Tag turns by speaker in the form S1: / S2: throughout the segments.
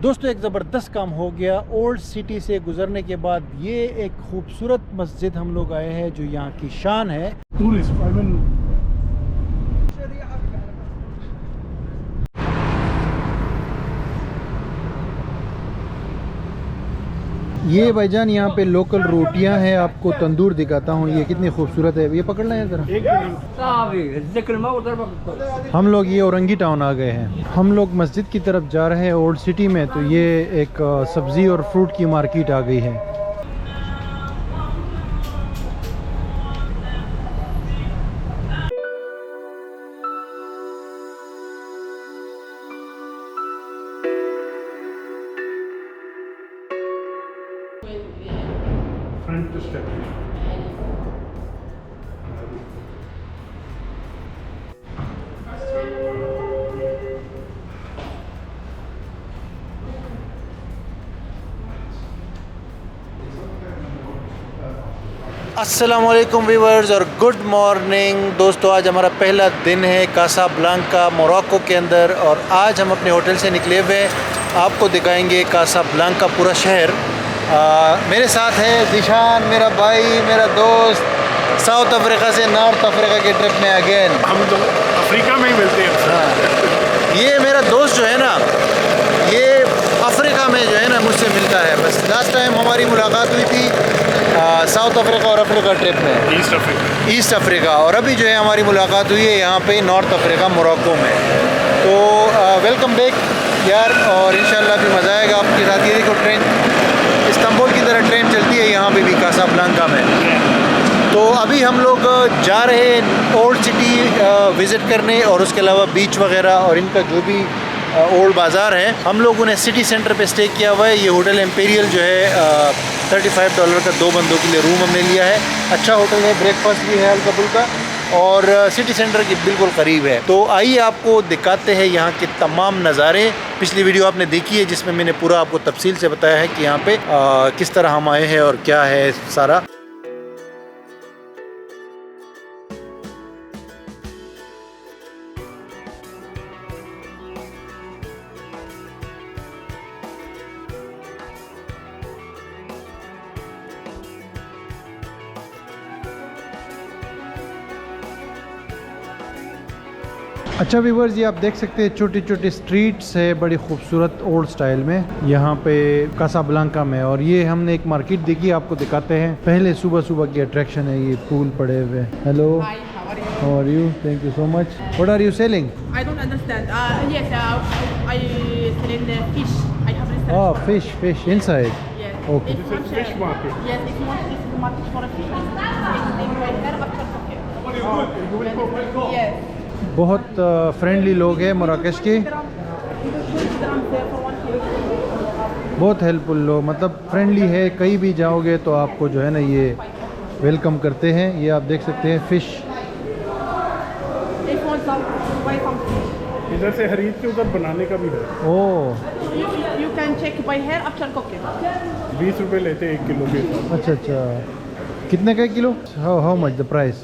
S1: दोस्तों एक ज़बरदस्त काम हो गया। ओल्ड सिटी से गुजरने के बाद ये एक खूबसूरत मस्जिद हम लोग आए हैं जो यहाँ की शान है। ये भाईजान यहाँ पे लोकल रोटियाँ हैं, आपको तंदूर दिखाता हूँ ये कितनी खूबसूरत है। ये पकड़ना है ज़रा। हम लोग ये औरंगी टाउन आ गए हैं। हम लोग मस्जिद की तरफ जा रहे हैं ओल्ड सिटी में, तो ये एक सब्ज़ी और फ्रूट की मार्केट आ गई है। अस्सलामुअलैकुम व्यूअर्स और गुड मॉर्निंग दोस्तों। आज हमारा पहला दिन है कासाब्लांका मोरक्को के अंदर और आज हम अपने होटल से निकले हुए हैं। आपको दिखाएंगे कासाब्लांका पूरा शहर। मेरे साथ है दिशान, मेरा भाई, मेरा दोस्त, साउथ अफ्रीका से नॉर्थ अफ्रीका के ट्रिप में अगेन।
S2: हम तो अफ्रीका में ही मिलते हैं।
S1: हाँ, ये मेरा दोस्त जो है ना, ये अफ्रीका में जो है ना मुझसे मिलता है। बस लास्ट टाइम हमारी मुलाकात हुई थी साउथ अफ्रीका और अफ्रीका ट्रिप में, ईस्ट अफ्रीका, और अभी जो है हमारी मुलाकात हुई है यहाँ पे नॉर्थ अफ्रीका मोरक्को में। तो वेलकम बैक यार, और इंशाल्लाह भी मज़ा आएगा आपके साथ। ये देखो ट्रेन इस्तांबुल की तरह ट्रेन चलती है यहाँ पे भी कासाब्लांका में। तो अभी हम लोग जा रहे हैं ओल्ड सिटी विज़िट करने और उसके अलावा बीच वगैरह और इनका जो भी ओल्ड बाज़ार है। हम लोगों ने सिटी सेंटर पे स्टे किया हुआ है। ये होटल एम्पेरियल जो है $35 का 2 बंदों के लिए रूम हमने लिया है। अच्छा होटल है, ब्रेकफास्ट भी है हल्का फुल्का और सिटी सेंटर के बिल्कुल करीब है। तो आइए आपको दिखाते हैं यहाँ के तमाम नज़ारे। पिछली वीडियो आपने देखी है जिसमें मैंने पूरा आपको तफसील से बताया है कि यहाँ पे किस तरह हम आए हैं और क्या है सारा। अच्छा व्यूअर्स, ये आप देख सकते हैं छोटी छोटी स्ट्रीट्स है बड़ी खूबसूरत ओल्ड स्टाइल में यहाँ पे कासाब्लांका में। और ये हमने एक मार्केट देखी, आपको दिखाते हैं। पहले सुबह सुबह की अट्रैक्शन है ये फूल पड़े हुए। Hello, how are you? Thank you so much. What are you selling?
S3: I don't understand. Yes, I selling the fish. I have restaurant.
S1: Oh, fish inside.
S3: Yes.
S1: Okay.
S3: If one
S2: fish market.
S3: Yes, if one is market for a fish, it's right there after cooking. Yes.
S1: बहुत friendly लोग हैं मराकश के, बहुत helpful लोग, मतलब friendly है। कहीं भी जाओगे तो आपको जो है ना ये वेलकम करते हैं। ये आप देख सकते हैं फिश।
S2: इधर से खरीद के उधर बनाने का भी है।
S1: ओह,
S3: You can check by here after cooking.
S2: 20 रुपए लेते हैं 1 किलो के।
S1: अच्छा अच्छा, कितने का kilo? How much the price?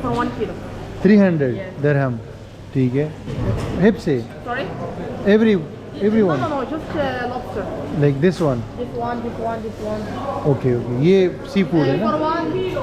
S3: for 1 kilo.
S1: 300 दिरहम। ठीक है। हिप से
S3: Sorry?
S1: everyone
S3: No, just lobster.
S1: like this one.
S3: This one, this one, this one.
S1: Okay okay, ये सी फूड है
S3: For
S1: ना?
S3: 1 kilo.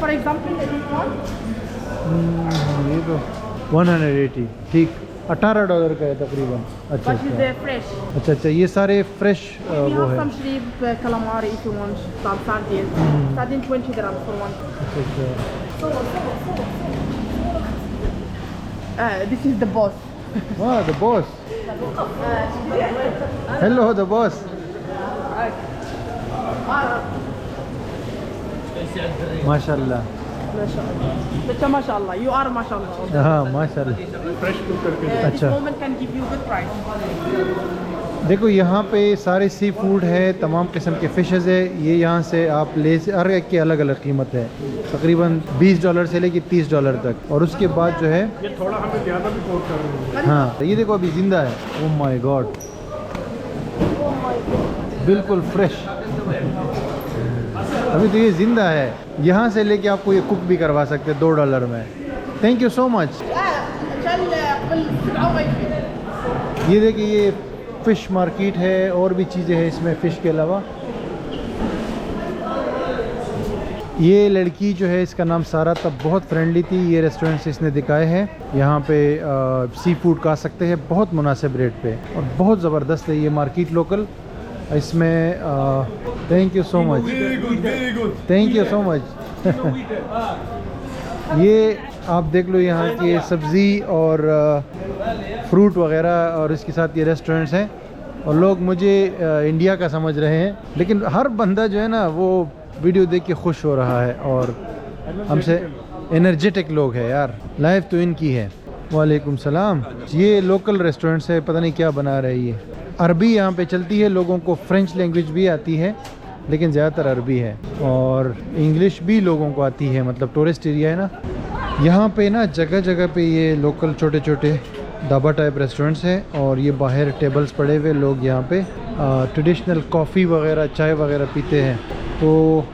S3: For example, this one.
S1: ये तो 180, ठीक, $18 का है तकरीबन। अच्छा
S3: But
S1: अच्छा
S3: it's fresh.
S1: अच्छा अच्छा, ये सारे फ्रेश
S3: We
S1: वो
S3: have
S1: है।
S3: some shrimp, calamari if you want, some sardines. Sardine 20 dirhams for one.
S1: अच्छा अच्छा।
S3: This is the boss.
S1: वाह, the boss. Hello the boss. माशाल्लाह।
S3: MashaAllah. You are MashaAllah.
S1: हाँ माशाल्लाह।
S2: फ्रेश कुक करके।
S1: अच्छा।
S3: This woman can give you good price.
S1: देखो यहाँ पे सारे सी फूड है, तमाम किस्म के फिशेस है। ये यहाँ से आप ले से हर एक की अलग अलग कीमत है, तकरीबन $20 से लेके $30 तक। और उसके बाद जो है
S2: ये थोड़ा हमें ज़्यादा भी कोट कर रहे हैं।
S1: हाँ, ये देखो अभी जिंदा है। ओह माय गॉड, बिल्कुल फ्रेश। अभी तो ये ज़िंदा है। यहाँ से लेके आपको ये कुक भी करवा सकते हैं $2 में। Thank you so much. ये देखिए ये फ़िश मार्केट है और भी चीज़ें हैं इसमें फ़िश के अलावा। ये लड़की जो है इसका नाम सारा तब बहुत फ्रेंडली थी। ये रेस्टोरेंट से इसने दिखाए हैं। यहाँ पे सी फूड खा सकते हैं बहुत मुनासिब रेट पे और बहुत ज़बरदस्त है ये मार्केट लोकल। इसमें thank you so much, thank you so much. ये आप देख लो यहाँ की सब्ज़ी और फ्रूट वगैरह और इसके साथ ये रेस्टोरेंट्स हैं। और लोग मुझे इंडिया का समझ रहे हैं, लेकिन हर बंदा जो है ना वो वीडियो देख के खुश हो रहा है और हमसे एनर्जेटिक लोग हैं यार। लाइफ तो इनकी है। वालेकुम सलाम। ये लोकल रेस्टोरेंट्स है, पता नहीं क्या बना रहे ये। अरबी यहाँ पे चलती है, लोगों को फ्रेंच लैंग्वेज भी आती है लेकिन ज़्यादातर अरबी है और इंग्लिश भी लोगों को आती है, मतलब टूरिस्ट एरिया है ना। यहाँ पे ना जगह जगह पे ये लोकल छोटे छोटे ढाबा टाइप रेस्टोरेंट्स हैं और ये बाहर टेबल्स पड़े हुए, लोग यहाँ पे ट्रेडिशनल कॉफ़ी वगैरह चाय वगैरह पीते हैं। तो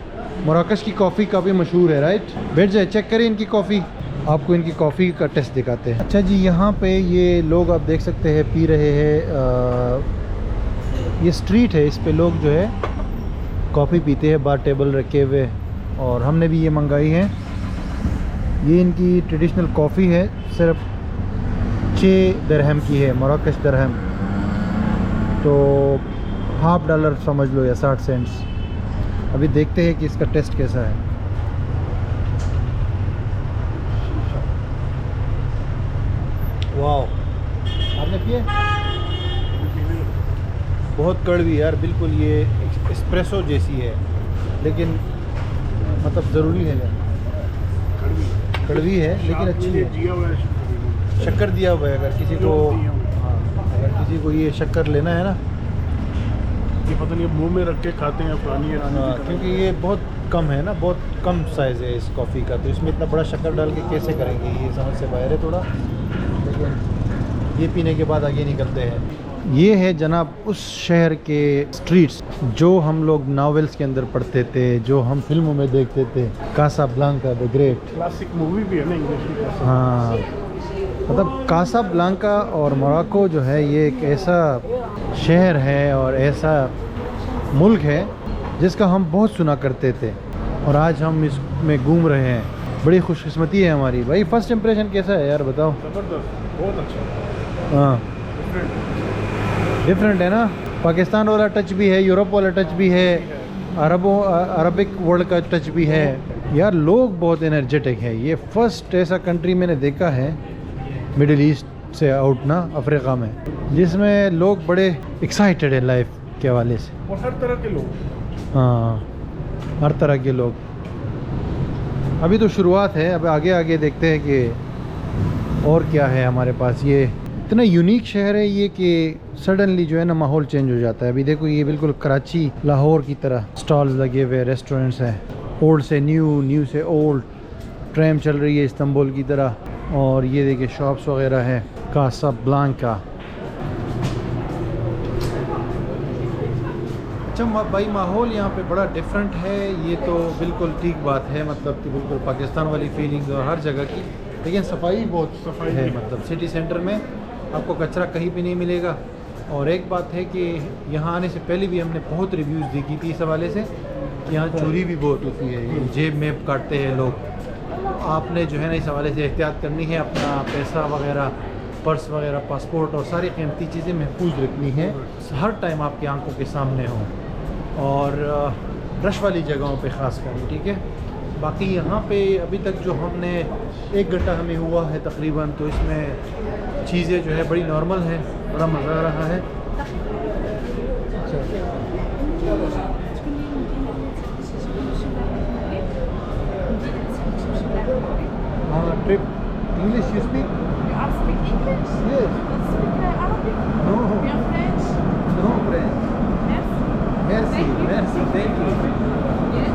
S1: मराकश की कॉफ़ी काफ़ी मशहूर है, राइट? बैठ जाए, चेक करें इनकी कॉफ़ी, आपको इनकी कॉफ़ी का टेस्ट दिखाते हैं। अच्छा जी, यहाँ पे ये लोग आप देख सकते हैं पी रहे हैं। ये स्ट्रीट है, इस पे लोग जो है कॉफ़ी पीते हैं, बाहर टेबल रखे हुए और हमने भी ये मंगाई है। ये इनकी ट्रेडिशनल कॉफ़ी है, सिर्फ 6 दिरहम की है, मराकश दिरहम, तो $1/2 समझ लो या 60 सेंट्स। अभी देखते हैं कि इसका टेस्ट कैसा है। वाह, आपने पिए? बहुत कड़वी यार, बिल्कुल ये एस्प्रेसो जैसी है, लेकिन मतलब ज़रूरी है, कड़वी है लेकिन अच्छी है। शक्कर दिया हुआ है, अगर किसी को अगर किसी को ये शक्कर लेना है ना,
S2: ये पता नहीं मुंह में रख के खाते हैं पुरानी
S1: क्योंकि ये बहुत कम है ना, बहुत कम साइज़ है इस कॉफ़ी का, तो इसमें इतना बड़ा शक्कर डाल के कैसे करेंगे, ये समझ से बाहर है थोड़ा। लेकिन ये पीने के बाद आगे निकलते हैं। ये है जनाब उस शहर के स्ट्रीट्स जो हम लोग नावल्स के अंदर पढ़ते थे, जो हम फिल्मों में देखते थे। Casablanca the great,
S2: classic movie भी है ना इंग्लिश की।
S1: हाँ, मतलब कासाब्लांका और मोरक्को जो है ये एक ऐसा शहर है और ऐसा मुल्क है जिसका हम बहुत सुना करते थे और आज हम इसमें घूम रहे हैं। बड़ी खुशकिस्मती है हमारी। भाई फर्स्ट इंप्रेशन कैसा है यार, बताओ?
S2: ज़बरदस्त, बहुत अच्छा।
S1: हाँ, डिफरेंट है ना। पाकिस्तान वाला टच भी है, यूरोप वाला टच भी है, अरबिक वर्ल्ड का टच भी है यार। लोग बहुत एनर्जेटिक है। ये फर्स्ट ऐसा कंट्री मैंने देखा है मिडिल ईस्ट से आउट ना, अफ्रीका में, जिसमें लोग बड़े एक्साइटेड है लाइफ के हवाले से।
S2: और हर तरह के लोग,
S1: हाँ, हर तरह के लोग। अभी तो शुरुआत है, अब आगे आगे देखते हैं कि और क्या है हमारे पास। ये इतना यूनिक शहर है ये कि सडनली जो है ना माहौल चेंज हो जाता है। अभी देखो ये बिल्कुल कराची लाहौर की तरह स्टॉल्स लगे हुए, रेस्टोरेंट्स हैं, ओल्ड से न्यू, न्यू से ओल्ड। ट्रेन चल रही है इस्तांबुल की तरह। और ये देखिए शॉप्स वगैरह है, कासाब्लांका। अच्छा भाई, माहौल यहाँ पे बड़ा डिफरेंट है, ये तो बिल्कुल ठीक बात है, मतलब कि बिल्कुल पाकिस्तान वाली फीलिंग्स और हर जगह की। लेकिन सफाई बहुत है, मतलब सिटी सेंटर में आपको कचरा कहीं भी नहीं मिलेगा। और एक बात है कि यहाँ आने से पहले भी हमने बहुत रिव्यूज़ देखी थी इस हवाले से कि यहाँ चोरी भी बहुत होती है, जेब में काटते हैं लोग। आपने जो है ना इस हवाले से एहतियात करनी है, अपना पैसा वगैरह, पर्स वगैरह, पासपोर्ट और सारी कीमती चीज़ें महफूज रखनी है, हर टाइम आपकी आंखों के सामने हो, और रश वाली जगहों पे ख़ास कर, ठीक है। बाकी यहाँ पे अभी तक जो हमने 1 घंटा हमें हुआ है तकरीबन, तो इसमें चीज़ें जो है बड़ी नॉर्मल हैं, बड़ा मज़ा आ रहा है। हाँ, trip English you speak?
S3: You speak English?
S1: Yes.
S3: You speak Arabic?
S1: No.
S3: You are French?
S1: No French.
S3: Yes?
S1: Merci, thank you.
S3: Yes?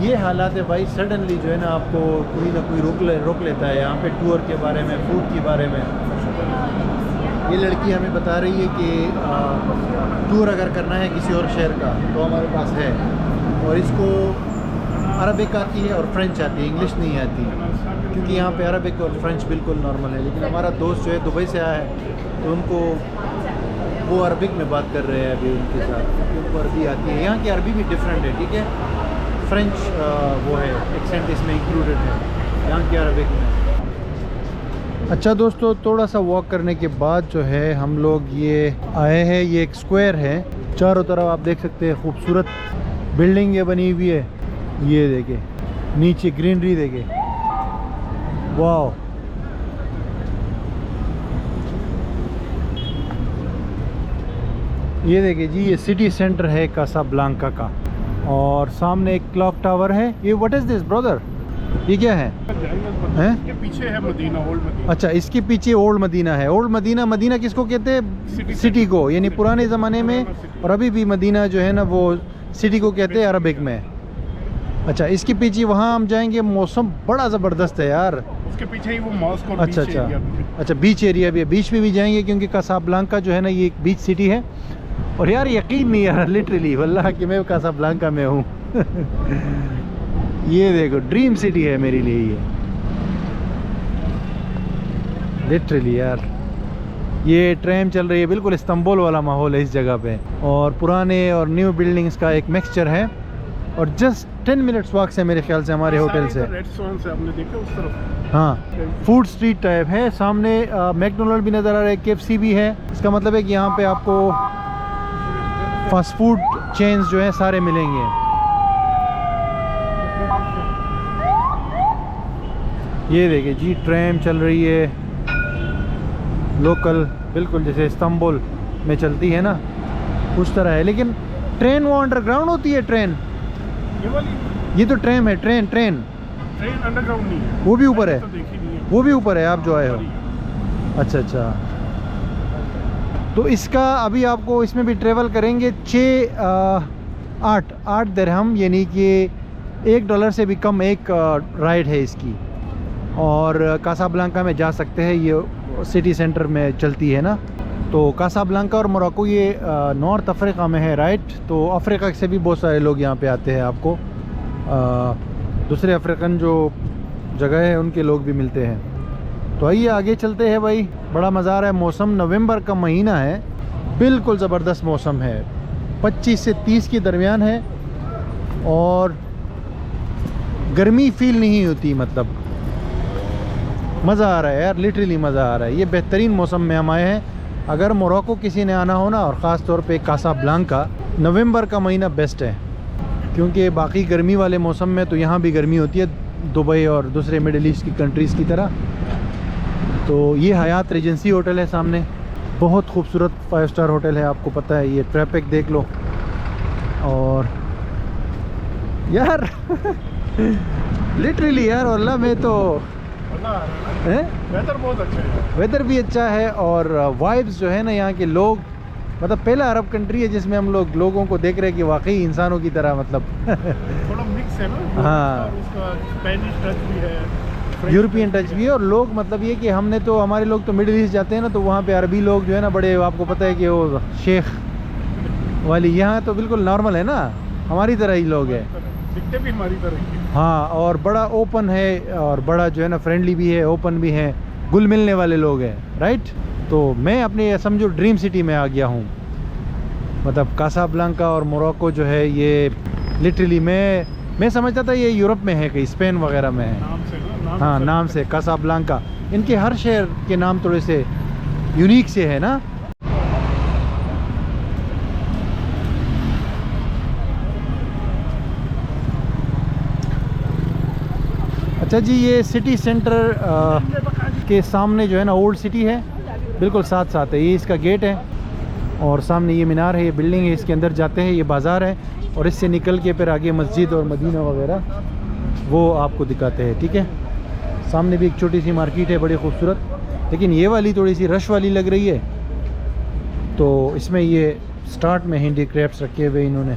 S1: ये हालात है भाई, सडनली जो है ना आपको कोई ना कोई रोक लेता है यहाँ पे टूर के बारे में, फूड के बारे में। ये लड़की हमें बता रही है कि टूर अगर करना है किसी और शहर का तो हमारे पास है, और इसको अरबिक आती है और फ्रेंच आती है, इंग्लिश नहीं आती, क्योंकि यहाँ पे अरबिक और फ्रेंच बिल्कुल नॉर्मल है। लेकिन हमारा दोस्त जो है दुबई से आया है, तो उनको वो अरबिक में बात कर रहे हैं अभी उनके साथ, क्योंकि उनको अरबी आती है। यहाँ की अरबी भी डिफरेंट है, ठीक है, फ्रेंच वो है, एक्सेंट इसमें इंक्लूडेड है यहाँ की अरबिक में। अच्छा दोस्तों, थोड़ा सा वॉक करने के बाद जो है हम लोग ये आए हैं, ये एक स्क्वायर है, चारों तरफ आप देख सकते हैं खूबसूरत बिल्डिंग ये बनी हुई है। ये देखे नीचे ग्रीनरी देखे, वाह। ये देखिए जी, ये सिटी सेंटर है कासाब्लांका का, और सामने एक क्लॉक टावर है। ये व्हाट इज दिस ब्रदर, ये क्या है? हैं?
S2: इसके पीछे है मदीना, ओल्ड मदीना।
S1: अच्छा, इसके पीछे ओल्ड मदीना है। ओल्ड मदीना, मदीना किसको कहते हैं? सिटी को, यानी पुराने ज़माने में, और अभी भी मदीना जो है ना वो सिटी को कहते हैं अरबिक में। अच्छा, इसके पीछे वहाँ हम जाएंगे, मौसम बड़ा ज़बरदस्त है यार।
S2: उसके पीछे ही वो मॉस्क और
S1: अच्छा
S2: बीच
S1: अच्छा
S2: एरिया भी है।
S1: अच्छा, बीच एरिया भी है, बीच में भी जाएंगे, क्योंकि कासाब्लांका जो है ना ये एक बीच सिटी है। और यार यकीन नहीं यार, लिटरली वल्लाह कि मैं कासाब्लांका में हूँ। ये देखो, ड्रीम सिटी है मेरे लिए ये, लिटरली यार। ये ट्रेन चल रही है, बिल्कुल इस्तांबुल वाला माहौल है इस जगह पे, और पुराने और न्यू बिल्डिंग्स का एक मिक्सचर है। और जस्ट 10 मिनट्स वॉक से मेरे ख्याल से हमारे होटल से।
S2: रेस्टोरेंट से आपने देखा उस तरफ?
S1: हाँ, फूड स्ट्रीट टाइप है। सामने मैकडोनल्ड भी नज़र आ रहा है, KFC भी है। इसका मतलब है कि यहाँ पे आपको फास्ट फूड चेन्स जो है सारे मिलेंगे। ये देखिए जी, ट्रेन चल रही है लोकल, बिल्कुल जैसे इस्तांबुल में चलती है ना उस तरह है। लेकिन ट्रेन वो अंडरग्राउंड होती है ट्रेन,
S2: ये वाली?
S1: ये तो ट्रेन है, ट्रेन
S2: अंडरग्राउंड नहीं है,
S1: वो भी ऊपर है,
S2: तो देखी नहीं है।
S1: वो भी ऊपर है आप जो आए हो। अच्छा अच्छा, तो इसका अभी आपको इसमें भी ट्रेवल करेंगे 8 दिरहम, यानी कि $1 से भी कम एक राइड है इसकी। और कासाब्लांका में जा सकते हैं, ये सिटी सेंटर में चलती है ना। तो कासाब्लांका और मोरक्को ये नॉर्थ अफ्रीका में है, राइट। तो अफ्रीका से भी बहुत सारे लोग यहाँ पे आते हैं, आपको दूसरे अफ्रीकन जो जगह है उनके लोग भी मिलते हैं। तो आइए आगे चलते हैं भाई, बड़ा मज़ा आ रहा है। मौसम नवंबर का महीना है, बिल्कुल ज़बरदस्त मौसम है, 25 से 30 के दरमियान है, और गर्मी फील नहीं होती, मतलब मज़ा आ रहा है यार, लिटरली मज़ा आ रहा है। ये बेहतरीन मौसम में हम आए हैं। अगर मोरक्को किसी ने आना हो ना, और ख़ास तौर पे कासाब्लांका, नवंबर का महीना बेस्ट है, क्योंकि बाकी गर्मी वाले मौसम में तो यहाँ भी गर्मी होती है, दुबई और दूसरे मिडिल ईस्ट की कंट्रीज़ की तरह। तो ये हयात रेजेंसी होटल है सामने, बहुत खूबसूरत 5 स्टार होटल है, आपको पता है। ये ट्रैफिक देख लो, और यार लिटरली यार वल्लाह में तो
S2: वेदर बहुत अच्छा है,
S1: वेदर भी अच्छा है, और वाइब्स जो है ना यहाँ के लोग, मतलब पहला अरब कंट्री है जिसमें हम लोग लोगों को देख रहे हैं कि वाकई इंसानों की तरह, मतलब
S2: थोड़ा मिक्स है ना।
S1: हाँ,
S2: उसका स्पेनिश टच भी है,
S1: यूरोपियन टच भी है। और लोग मतलब ये कि हमने तो, हमारे लोग तो मिडिल ईस्ट जाते हैं ना, तो वहाँ पे अरबी लोग जो है ना बड़े, आपको पता है कि वो शेख वाली, यहाँ तो बिल्कुल नॉर्मल है ना, हमारी तरह ही लोग हैं,
S2: दिखते भी हमारी तरह ही।
S1: हाँ, और बड़ा ओपन है, और बड़ा जो है ना फ्रेंडली भी है, ओपन भी है, घुल मिलने वाले लोग हैं, राइट। तो मैं अपने समझो ड्रीम सिटी में आ गया हूँ, मतलब कासाब्लांका और मोरक्को जो है ये लिटरली मैं समझता था ये यूरोप में है, कहीं स्पेन वगैरह में है।
S2: नाम से ना,
S1: हाँ, नाम से कासाब्लांका, इनके हर शहर के नाम थोड़े से यूनिक से है ना। अच्छा जी, ये सिटी सेंटर के सामने जो है ना ओल्ड सिटी है, बिल्कुल साथ साथ है। ये इसका गेट है, और सामने ये मीनार है, ये बिल्डिंग है, इसके अंदर जाते हैं, ये बाज़ार है, और इससे निकल के फिर आगे मस्जिद और मदीना वगैरह वो आपको दिखाते हैं, ठीक है। सामने भी एक छोटी सी मार्केट है, बड़ी खूबसूरत, लेकिन ये वाली थोड़ी सी रश वाली लग रही है। तो इसमें ये स्टार्ट में हैंडी क्राफ्ट्स रखे हुए इन्होंने।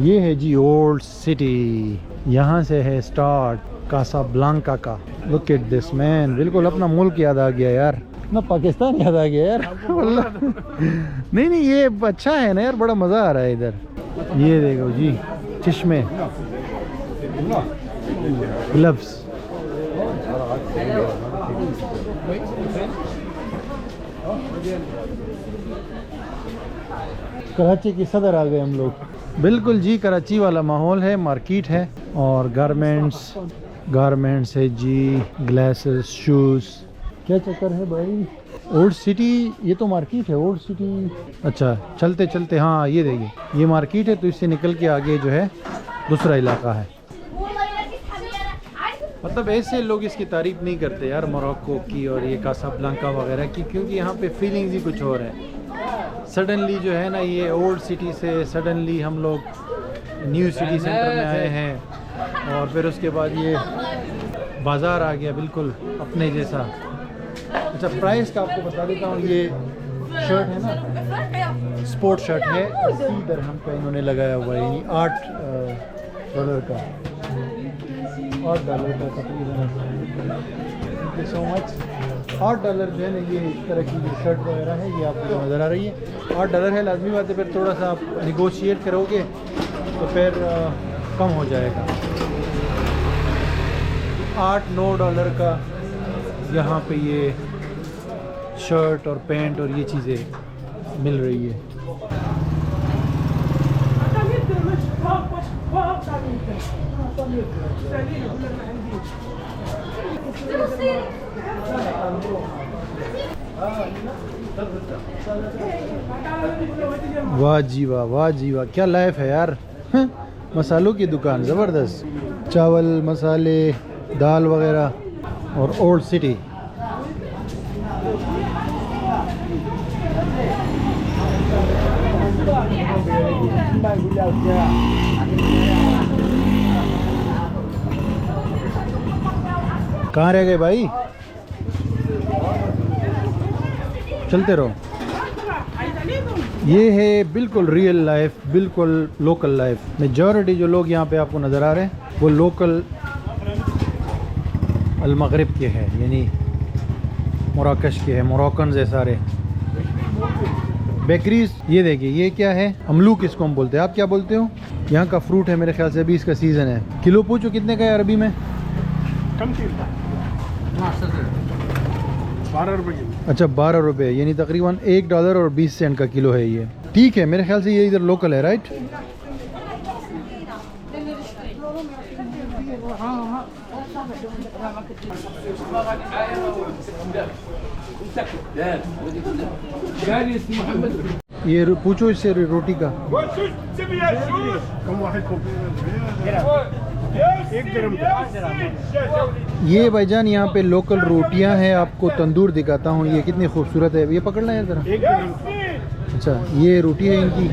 S1: ये है जी ओल्ड सिटी, यहाँ से है स्टार्ट कासाब्लांका का। लुक एट दिस मैन, बिल्कुल अपना मुल्क याद आ गया यार, ना पाकिस्तान याद आ गया यार वल्लाह। नहीं नहीं ये अच्छा है ना यार, बड़ा मज़ा आ रहा है इधर। ये देखो जी चश्मे, ग्लव्स। कराची की सदर आ गए हम लोग। बिल्कुल जी कराची वाला माहौल है, मार्केट है और गारमेंट्स है जी, ग्लासेस, शूज़। क्या चक्कर है भाई? ओल्ड सिटी, ये तो मार्केट है ओल्ड सिटी। अच्छा चलते चलते, हाँ ये देखिए ये मार्केट है, तो इससे निकल के आगे जो है दूसरा इलाका है। मतलब ऐसे लोग इसकी तारीफ़ नहीं करते यार मोरक्को की और ये कासाब्लांका वगैरह की, क्योंकि यहाँ पे फीलिंग्स ही कुछ और है। सडनली जो है ना, ये ओल्ड सिटी से सडनली हम लोग न्यू सिटी सेंटर में आए हैं और फिर उसके बाद ये बाज़ार आ गया बिल्कुल अपने जैसा। अच्छा प्राइस का आपको बता देता हूँ, ये शर्ट है ना, स्पोर्ट शर्ट है, 80 दिरहम का इन्होंने लगाया हुआ है, यानी $8 का, $8 का तकरीबन। Thank you so much. $8 जो है ना, ये इस तरह की जो शर्ट वगैरह है ये आपको नज़र आ रही है, $8 है। लाजमी बात है, फिर थोड़ा सा आप निगोशिएट करोगे तो फिर कम हो जाएगा। $8-9 का यहाँ पे ये शर्ट और पैंट और ये चीज़ें मिल रही है। वाह जी वाह, वाह जी वाह, क्या लाइफ है यार। मसालों की दुकान ज़बरदस्त, चावल, मसाले, दाल वगैरह और ओल्ड सिटी। कहाँ रह गए भाई? चलते रहो। ये है बिल्कुल रियल लाइफ, बिल्कुल लोकल लाइफ। मेजॉरिटी जो लोग यहाँ पे आपको नज़र आ रहे हैं वो लोकल अल-मग़रिब के हैं, यानी मोरक्कश के हैं, मोरक्कन है सारे। बेकरीज ये देखिए, ये क्या है? अमलूक इसको हम बोलते हैं, आप क्या बोलते हो? यहाँ का फ्रूट है, मेरे ख्याल से अभी इसका सीज़न है। किलो पूछो कितने का है अरबी में?
S2: कम 12 रुपये किलो।
S1: अच्छा 12 रुपये, यानी तकरीबन $1.20 का किलो है ये। ठीक है, मेरे ख्याल से ये इधर लोकल है, राइट? ये पूछो इससे रोटी का। ये भाईजान यहाँ पे लोकल रोटियाँ हैं, आपको तंदूर दिखाता हूँ, ये कितनी खूबसूरत है। ये पकड़ना है ज़रा। अच्छा ये रोटी है इनकी,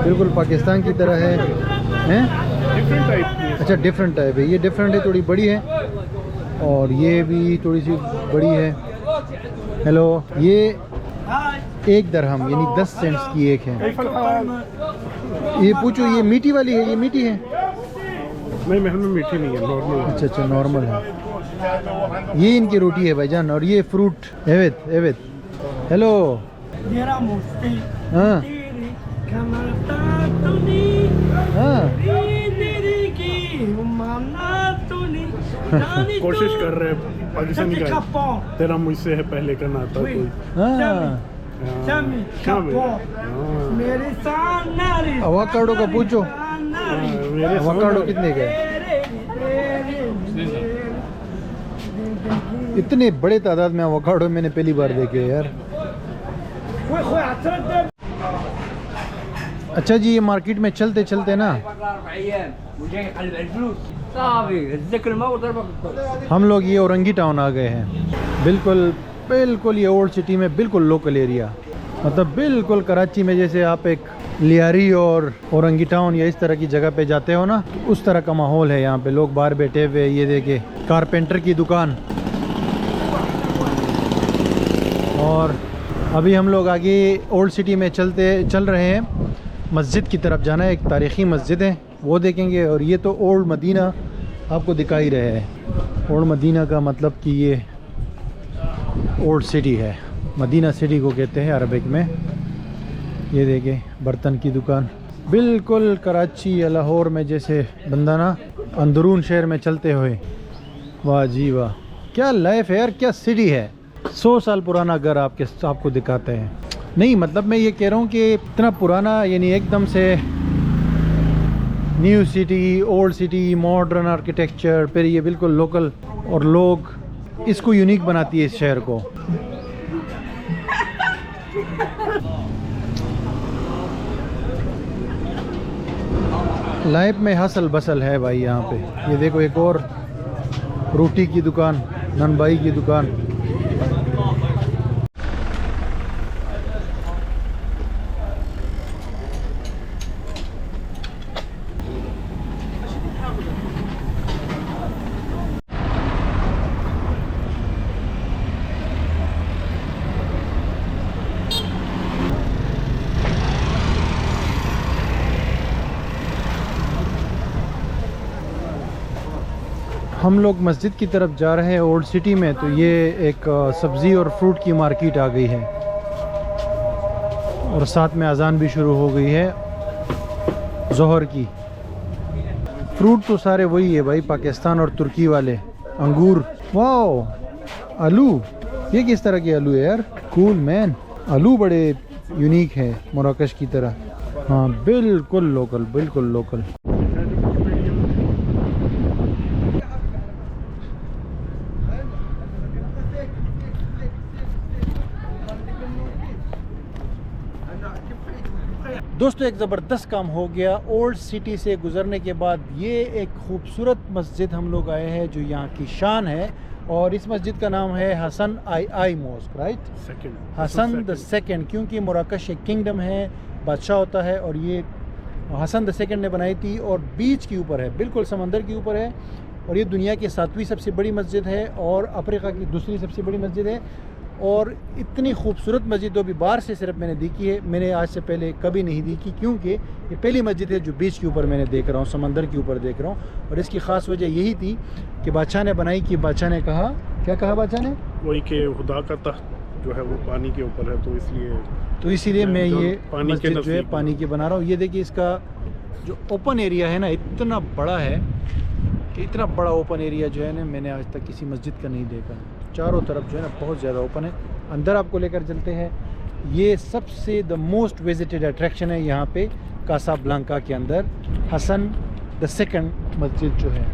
S1: बिल्कुल पाकिस्तान की तरह है, हैं?
S2: Different type.
S1: अच्छा डिफरेंट टाइप है, ये डिफरेंट है, थोड़ी बड़ी है और ये भी थोड़ी सी बड़ी है। हेलो, ये 1 दिरहम यानी 10 सेंट्स की एक है। ये पूछो, ये मीठी वाली है? ये मीठी है?
S2: नहीं महल में मीठी नहीं है, नॉर्मल।
S1: अच्छा अच्छा नॉर्मल है। ये इनकी रोटी है भाईजान, और ये फ्रूट। एवित हेलो। हाँ
S2: कोशिश कर रहे हैं पाकिस्तानी का, तेरा मुझसे है पहले का नाता कोई।
S1: अवाकाडो का पूछो, अवाकाडो कितने का? इतने बड़े तादाद में अवाकाडो मैंने पहली बार देखे यार। अच्छा जी, ये मार्केट में चलते चलते ना हम लोग ये औरंगी टाउन आ गए हैं। बिल्कुल ये ओल्ड सिटी में बिल्कुल लोकल एरिया, मतलब बिल्कुल कराची में जैसे आप एक लियारी और औरंगी टाउन या इस तरह की जगह पे जाते हो ना, उस तरह का माहौल है यहाँ पे। लोग बाहर बैठे हुए, ये देखे कारपेंटर की दुकान। और अभी हम लोग आगे ओल्ड सिटी में चल रहे हैं। मस्जिद की तरफ जाना है, एक तारीख़ी मस्जिद है वो देखेंगे। और ये तो ओल्ड मदीना आपको दिखा ही रहे हैं। ओल्ड मदीना का मतलब कि ये ओल्ड सिटी है, मदीना सिटी को कहते हैं अरबिक में। ये देखें बर्तन की दुकान, बिल्कुल कराची या लाहौर में जैसे बंदा ना अंदरून शहर में चलते हुए। वाह जी वाह, क्या लाइफ है यार, क्या सिटी है। 100 साल पुराना घर आपको दिखाते हैं। नहीं मतलब मैं ये कह रहा हूँ कि इतना पुराना, यानी एकदम से new city, old city, modern architecture, फिर ये बिल्कुल लोकल, और लोग इसको यूनिक बनाती है इस शहर को। लाइफ में हसल बसल है भाई यहाँ पे। ये देखो एक और रोटी की दुकान, ननबाई की दुकान। हम लोग मस्जिद की तरफ जा रहे हैं ओल्ड सिटी में। तो ये एक सब्ज़ी और फ्रूट की मार्केट आ गई है और साथ में अजान भी शुरू हो गई है ज़ोहर की। फ्रूट तो सारे वही है भाई, पाकिस्तान और तुर्की वाले। अंगूर, वाह, आलू, ये किस तरह के आलू है यार, कूल मैन। आलू बड़े यूनिक है मराकश की तरह। हाँ बिल्कुल लोकल, बिल्कुल लोकल। दोस्तों एक ज़बरदस्त काम हो गया। ओल्ड सिटी से गुज़रने के बाद ये एक खूबसूरत मस्जिद हम लोग आए हैं जो यहाँ की शान है। और इस मस्जिद का नाम है हसन आई mosque, right, Hassan the second, क्योंकि मराकश एक किंगडम है, बादशाह होता है। और ये हसन द सेकंड ने बनाई थी और बीच के ऊपर है, बिल्कुल समंदर के ऊपर है। और ये दुनिया की 7वीं सबसे बड़ी मस्जिद है और अफ्रीका की दूसरी सबसे बड़ी मस्जिद है। और इतनी खूबसूरत मस्जिद अभी बाहर से सिर्फ मैंने देखी है, मैंने आज से पहले कभी नहीं देखी, क्योंकि ये पहली मस्जिद है जो बीच के ऊपर मैंने देख रहा हूँ, समंदर के ऊपर देख रहा हूँ। और इसकी ख़ास वजह यही थी कि बादशाह ने बनाई, कि बादशाह ने कहा, क्या कहा बादशाह ने,
S2: वही कि खुदा का तख्त जो है वो पानी के ऊपर है, तो इसलिए
S1: मैं ये
S2: पानी
S1: मस्जिद जो है पानी की बना रहा हूँ। ये देखिए इसका जो ओपन एरिया है ना, इतना बड़ा है कि इतना बड़ा ओपन एरिया जो है ना मैंने आज तक किसी मस्जिद का नहीं देखा। चारों तरफ जो है ना बहुत ज़्यादा ओपन है। अंदर आपको लेकर चलते हैं। ये सबसे द मोस्ट विजिटेड अट्रैक्शन है यहाँ पे कासाब्लांका के अंदर, हसन द सेकंड मस्जिद जो है।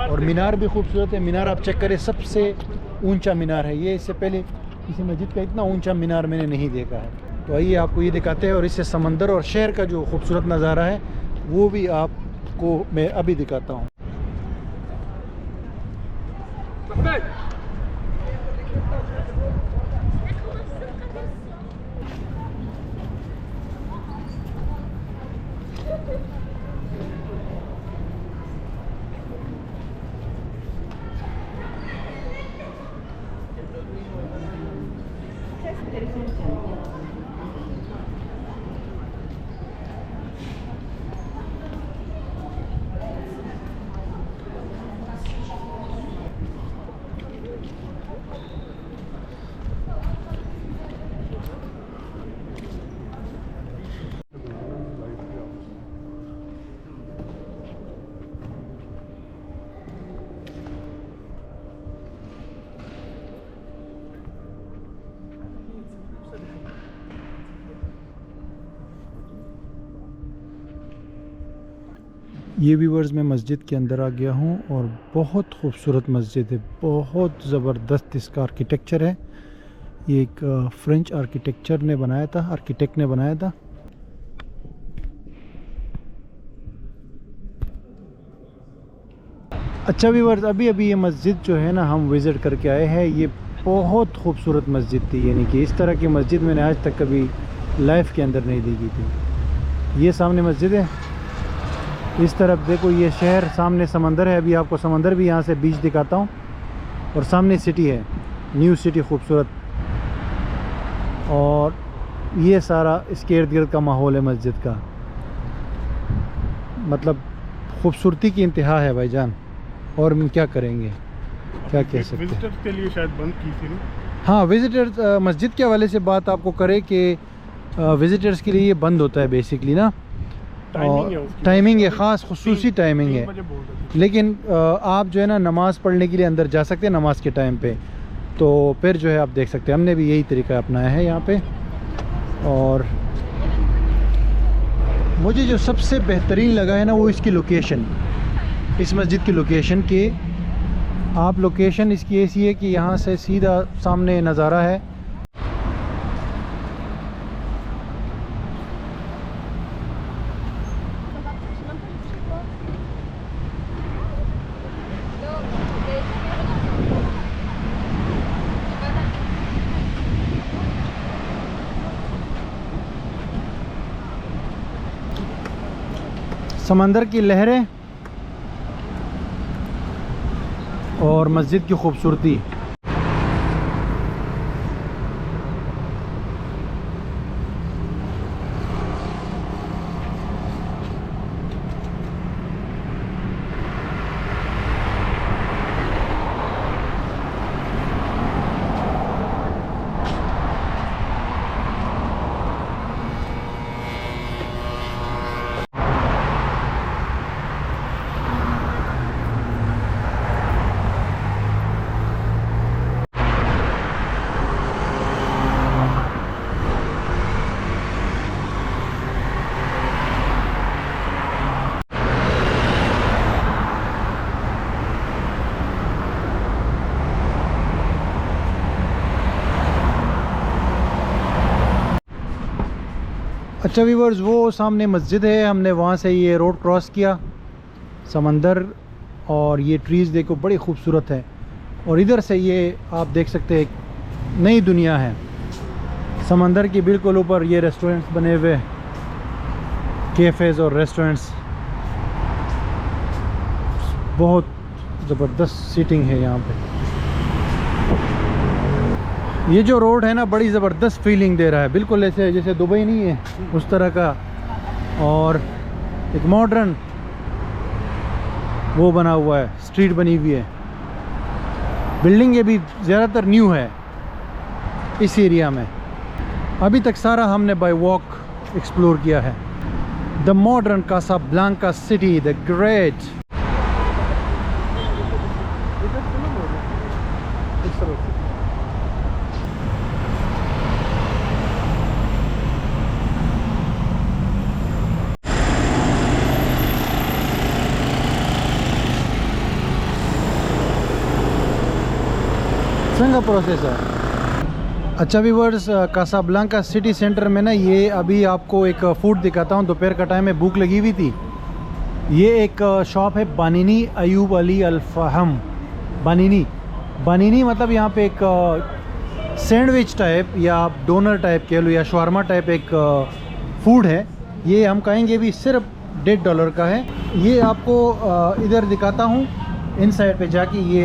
S1: और मीनार भी खूबसूरत है। मीनार आप चेक करें, सबसे ऊंचा मीनार है ये। इससे पहले किसी मस्जिद का इतना ऊंचा मीनार मैंने नहीं देखा है। तो आइए आपको ये दिखाते हैं। और इससे समंदर और शहर का जो खूबसूरत नज़ारा है वो भी आपको मैं अभी दिखाता हूँ। ये व्यूअर्स मैं मस्जिद के अंदर आ गया हूँ और बहुत खूबसूरत मस्जिद है, बहुत ज़बरदस्त इसका आर्किटेक्चर है। ये एक फ्रेंच आर्किटेक्ट ने बनाया था। अच्छा व्यूअर्स, अभी ये मस्जिद जो है ना हम विज़िट करके आए हैं। ये बहुत खूबसूरत मस्जिद थी, यानी कि इस तरह की मस्जिद मैंने आज तक कभी लाइफ के अंदर नहीं देखी थी। ये सामने मस्जिद है, इस तरफ देखो ये शहर, सामने समंदर है। अभी आपको समंदर भी यहाँ से बीच दिखाता हूँ। और सामने सिटी है, न्यू सिटी खूबसूरत। और ये सारा इसके इर्द गिर्द का माहौल है मस्जिद का। मतलब खूबसूरती की इंतहा है भाईजान, और हम क्या करेंगे, क्या कह सकते हैं।
S2: विजिटर्स के लिए शायद बंद की थी ना?
S1: हाँ, विजिटर्स मस्जिद के हवाले से बात आपको करे कि विजिटर्स के लिए ये बंद होता है बेसिकली ना। टाइमिंग है, ख़ास खुसूसी टाइमिंग है, लेकिन आप जो है ना नमाज़ पढ़ने के लिए अंदर जा सकते हैं नमाज के टाइम पे। तो फिर जो है आप देख सकते हैं, हमने भी यही तरीका अपनाया है यहाँ पे। और मुझे जो सबसे बेहतरीन लगा है ना वो इसकी लोकेशन, इस मस्जिद की लोकेशन के आप लोकेशन इसकी ऐसी है कि यहाँ से सीधा सामने नज़ारा है। समंदर की लहरें और मस्जिद की खूबसूरती। अच्छा व्यूअर्स, वो सामने मस्जिद है, हमने वहाँ से ये रोड क्रॉस किया, समंदर और ये ट्रीज़ देखो बड़ी खूबसूरत है। और इधर से ये आप देख सकते हैं नई दुनिया है। समंदर के बिल्कुल ऊपर ये रेस्टोरेंट्स बने हुए, कैफ़ेज़ और रेस्टोरेंट्स, बहुत ज़बरदस्त सीटिंग है यहाँ पे। ये जो रोड है ना बड़ी ज़बरदस्त फीलिंग दे रहा है, बिल्कुल ऐसे जैसे दुबई नहीं है उस तरह का। और एक मॉडर्न वो बना हुआ है, स्ट्रीट बनी हुई है। बिल्डिंगें भी ज़्यादातर न्यू है इस एरिया में। अभी तक सारा हमने बाय वॉक एक्सप्लोर किया है। The modern Casablanca city, the great. संगा प्रोसेस है। अच्छा व्यूअर्स, कासाब्लांका सिटी सेंटर में ना ये अभी आपको एक फूड दिखाता हूँ। दोपहर का टाइम में भूख लगी हुई थी। ये एक शॉप है बानिनी अयूब अली अल फहम। बानिनी मतलब यहाँ पे एक सैंडविच टाइप या आप डोनर टाइप कह लो या शवारमा टाइप एक फूड है। ये हम कहेंगे भी सिर्फ $1.5 का है। ये आपको इधर दिखाता हूँ इन साइड पे जाके। ये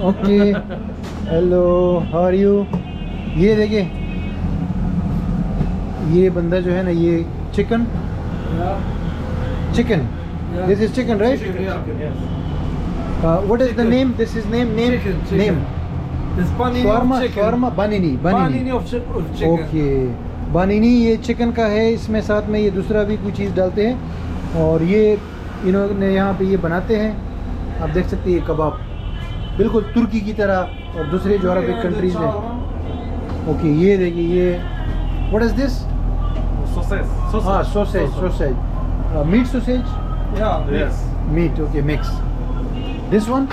S1: okay, hello, how are you. ये देखिए, ये बंदा जो है ना ये chicken this is chicken right. What is the name? This is name shawarma panini okay panini. ये चिकन का है, इसमें साथ में ये दूसरा भी कुछ चीज़ डालते हैं। और ये इन्होंने यहाँ पे ये बनाते हैं, आप देख सकते हैं। ये कबाब बिल्कुल तुर्की की तरह और दूसरे जो अरबिक कंट्रीज हैं। ओके, ये देखिए, ये व्हाट इज दिस? हाँ, sausage meat sausage meat. Okay, mix this one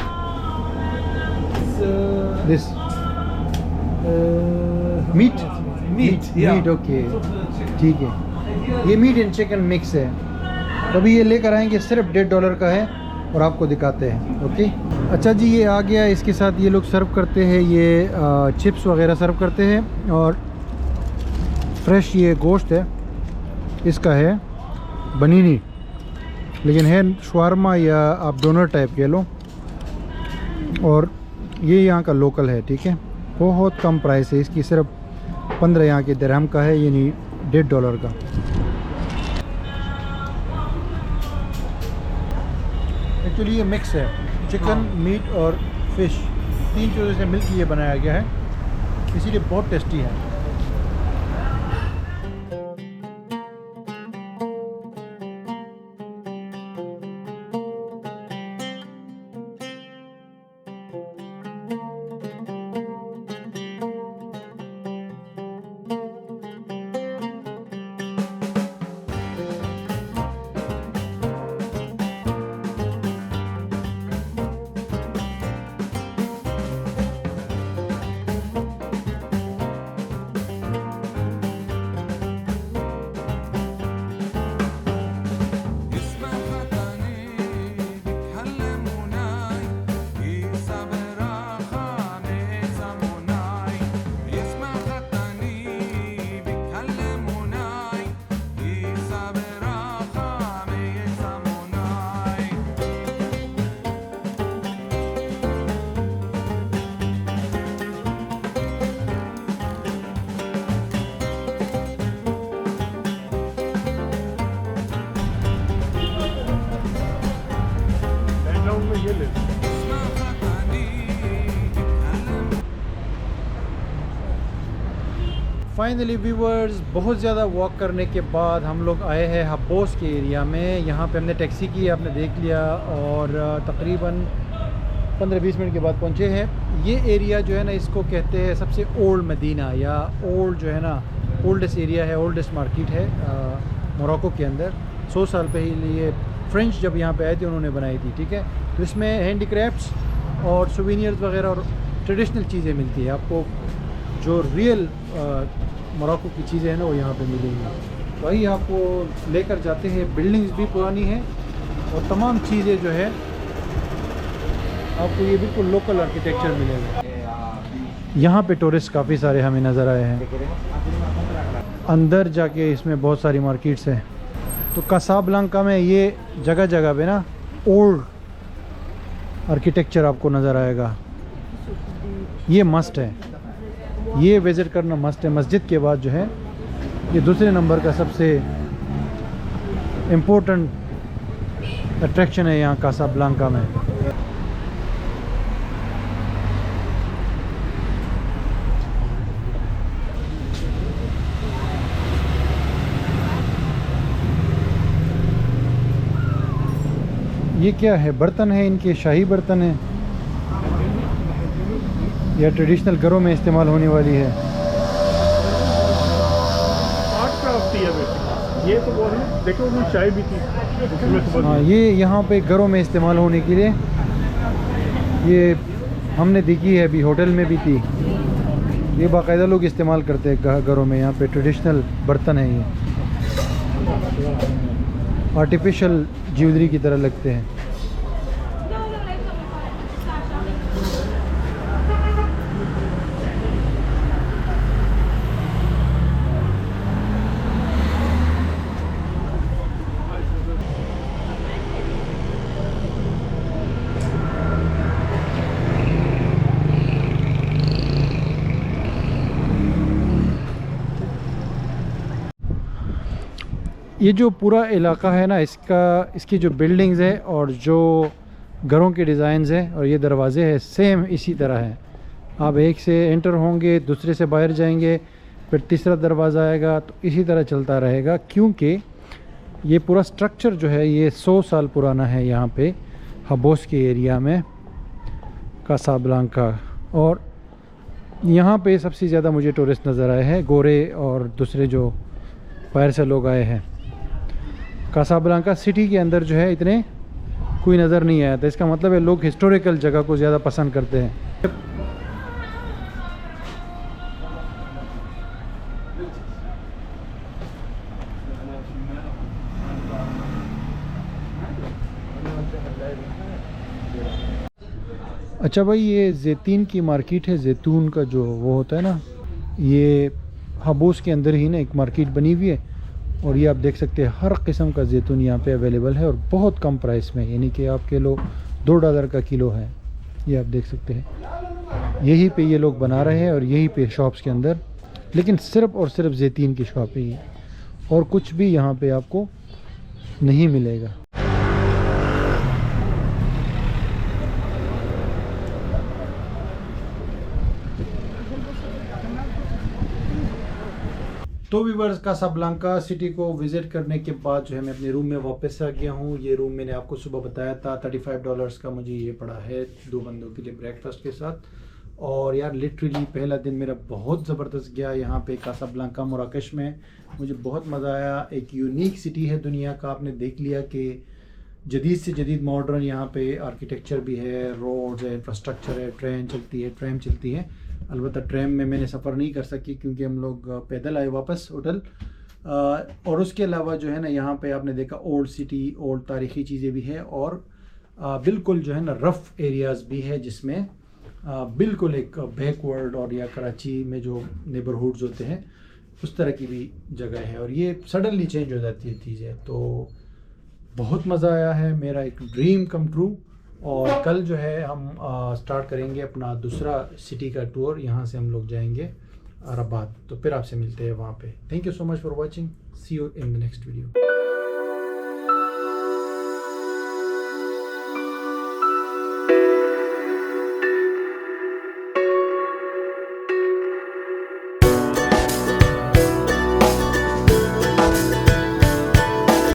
S1: this meat. Okay, ठीक है। ये मीट एंड चिकन मिक्स है। अभी ये लेकर आएंगे, सिर्फ $1.5 का है और आपको दिखाते हैं। ओके, अच्छा जी, ये आ गया। इसके साथ ये लोग सर्व करते हैं, ये चिप्स वगैरह सर्व करते हैं। और फ्रेश ये गोश्त है, इसका है बनीनी, लेकिन है शवारमा या आप डोनर टाइप कह लो। और ये यहाँ का लोकल है, ठीक है। बहुत कम प्राइस है इसकी, सिर्फ
S4: 15 यहाँ के दिरहम का है, यानी $1.5 का। एक्चुअली ये मिक्स है, चिकन, मीट और फिश, 3 चीज़ों से मिलकर ये बनाया गया है, इसीलिए बहुत टेस्टी है।
S2: बैकग्राउंड में ये ले
S4: फाइनली व्यूवर्स, बहुत ज़्यादा वॉक करने के बाद हम लोग आए हैं हब्बोस के एरिया में। यहाँ पे हमने टैक्सी की, आपने देख लिया, और तकरीबन 15-20 मिनट के बाद पहुँचे हैं। ये एरिया जो है ना, इसको कहते हैं सबसे ओल्ड मदीना, या ओल्ड जो है ना, ओल्डेस्ट एरिया है, ओल्डेस्ट मार्केट है मोरक्को के अंदर। 100 साल पहले ये फ्रेंच जब यहाँ पे आए थे उन्होंने बनाई थी, ठीक है। तो इसमें हैंडीक्राफ्ट्स और सोवेनियर्स वगैरह और ट्रेडिशनल चीज़ें मिलती है। आपको जो रियल मोरक्को की चीज़ें हैं ना, वो यहाँ पे मिलेंगी। वही आपको लेकर जाते हैं। बिल्डिंग्स भी पुरानी हैं और तमाम चीज़ें जो है आपको ये बिल्कुल लोकल आर्किटेक्चर मिलेगा। यहाँ पे टूरिस्ट काफ़ी सारे हमें नज़र आए हैं। अंदर जाके इसमें बहुत सारी मार्केट्स हैं। तो कासाब्लांका में ये जगह जगह पे ना ओल्ड आर्किटेक्चर आपको नज़र आएगा। ये मस्ट है, ये विज़िट करना मस्ट है। मस्जिद के बाद जो है ये दूसरे नंबर का सबसे इम्पोर्टेंट अट्रैक्शन है यहाँ कासाब्लांका में। ये क्या है? बर्तन है इनके, शाही बर्तन है या ट्रेडिशनल घरों में इस्तेमाल होने वाली है?
S2: आर्ट क्राफ्ट ही है बेसिकली। ये तो वो है, देखो उसमें चाय भी थी उसमें तो
S4: हाँ, ये यहाँ पे घरों में इस्तेमाल होने के लिए ये हमने देखी है, अभी होटल में भी थी। ये बाकायदा लोग इस्तेमाल करते हैं घरों में। यहाँ पे ट्रेडिशनल बर्तन है, ये आर्टिफिशियल ज्वेलरी की तरह लगते हैं। ये जो पूरा इलाका है ना, इसकी जो बिल्डिंग्स है और जो घरों के डिज़ाइंस हैं और ये दरवाजे हैं, सेम इसी तरह है। आप एक से एंटर होंगे, दूसरे से बाहर जाएंगे, फिर तीसरा दरवाज़ा आएगा, तो इसी तरह चलता रहेगा। क्योंकि ये पूरा स्ट्रक्चर जो है ये 100 साल पुराना है यहाँ पे हब्बोस के एरिया में कासाब्लांका। और यहाँ पे सबसे ज़्यादा मुझे टूरिस्ट नज़र आए हैं, गोरे और दूसरे जो बाहर से लोग आए हैं। कासाब्लांका सिटी के अंदर जो है इतने कोई नज़र नहीं आया था। इसका मतलब है लोग हिस्टोरिकल जगह को ज़्यादा पसंद करते हैं। अच्छा भाई, ये जैतून की मार्केट है। जैतून का जो वो होता है ना, ये हब्बोस के अंदर ही ना एक मार्केट बनी हुई है। और ये आप देख सकते हैं हर किस्म का जैतून यहाँ पे अवेलेबल है और बहुत कम प्राइस में, यानी कि आप किलो $2 का किलो है। ये आप देख सकते हैं, यहीं पे ये लोग बना रहे हैं और यहीं पे शॉप्स के अंदर लेकिन सिर्फ और सिर्फ ज़ैतीन की शॉपिंग है और कुछ भी यहाँ पे आपको नहीं मिलेगा। तो व्यूअर्स, कासाब्लांका सिटी को विज़िट करने के बाद जो है मैं अपने रूम में वापस आ गया हूँ। ये रूम मैंने आपको सुबह बताया था $35 का मुझे ये पड़ा है 2 बंदों के लिए ब्रेकफास्ट के साथ। और यार लिटरली पहला दिन मेरा बहुत ज़बरदस्त गया यहाँ पे कासाब्लांका मराकश में। मुझे बहुत मज़ा आया। एक यूनिक सिटी है दुनिया का, आपने देख लिया कि जदीद से जदीद मॉडर्न यहाँ पे आर्किटेक्चर भी है, रोड्स है, इंफ्रास्ट्रक्चर है, ट्रेन चलती है, ट्रैम चलती है। अलबत्ता ट्रैम में मैंने सफ़र नहीं कर सकी क्योंकि हम लोग पैदल आए वापस होटल। और उसके अलावा जो है ना यहाँ पे आपने देखा ओल्ड सिटी, ओल्ड तारीख़ी चीज़ें भी है और बिल्कुल जो है ना रफ़ एरियाज़ भी है जिसमें बिल्कुल एक बैकवर्ड और या कराची में जो नेबरहुड्स होते हैं उस तरह की भी जगह है और ये सडनली चेंज हो जाती है चीज़ें। तो बहुत मज़ा आया है, मेरा एक ड्रीम कम ट्रू। और कल जो है हम स्टार्ट करेंगे अपना दूसरा सिटी का टूर। यहाँ से हम लोग जाएंगे रबात, तो फिर आपसे मिलते हैं वहाँ पे। Thank you so much for watching, see you in the next video.